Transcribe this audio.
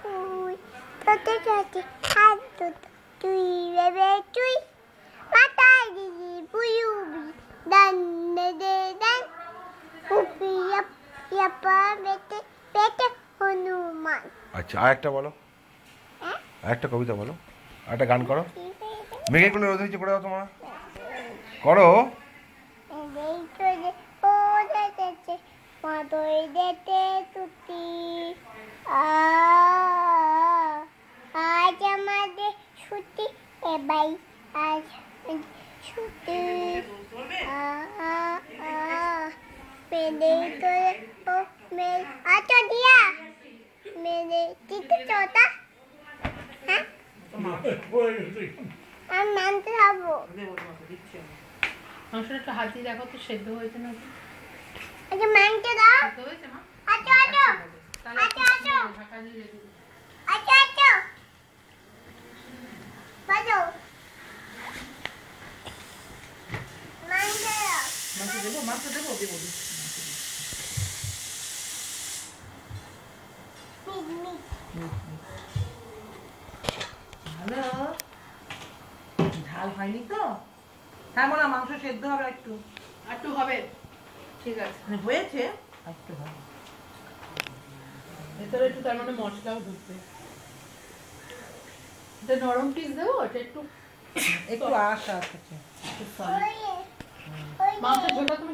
কুই তোতে তোতে হাত তুই বেবে তুই মাথায় দিদি বুয়ুবি দান দে দান উপি ইয়াপা বেতে পেটে হনুমান। আচ্ছা আরেকটা বলো, আরেকটা কবিতা বলো, আরেকটা গান করো। মেঘে কোনো রোদ হয়েছে করে দাও তোমার, করো। মাদই দেতে তুতি আজ আমাদের ছুটি এবাই আজ ছুটি মেরে করে ও মেল আচ্ছা দিয়া মেরে ঠিক চোটা হ্যাঁ আমি মানতে যাবো। মাংসটা একটু হাত দিয়ে দেখো তো সেদ্ধ হয়েছে না। আচ্ছা মানতে দাও। সেদ্ধ হয়েছে মা? আচ্ছা আচ্ছা তাহলে আচ্ছা আচ্ছা ঢাকা দিয়ে রেখে দিই। আচ্ছা আচ্ছা বাজো মানতে দাও। মাংস দেবো, মাংস দেবো, দেবো দেবো। ভালো ঝাল হয়নি তো? হ্যাঁ মনে মাংস সেদ্ধ হবে একটু, একটু হবে। ঠিক আছে হয়েছে, একটু হবে ভেতরে একটু, তার মানে মশলাও ঢুকবে। এটা নরম পিস দেবো, এটা একটু একটু আশা আছে। মাংসের ঝোলটা তুমি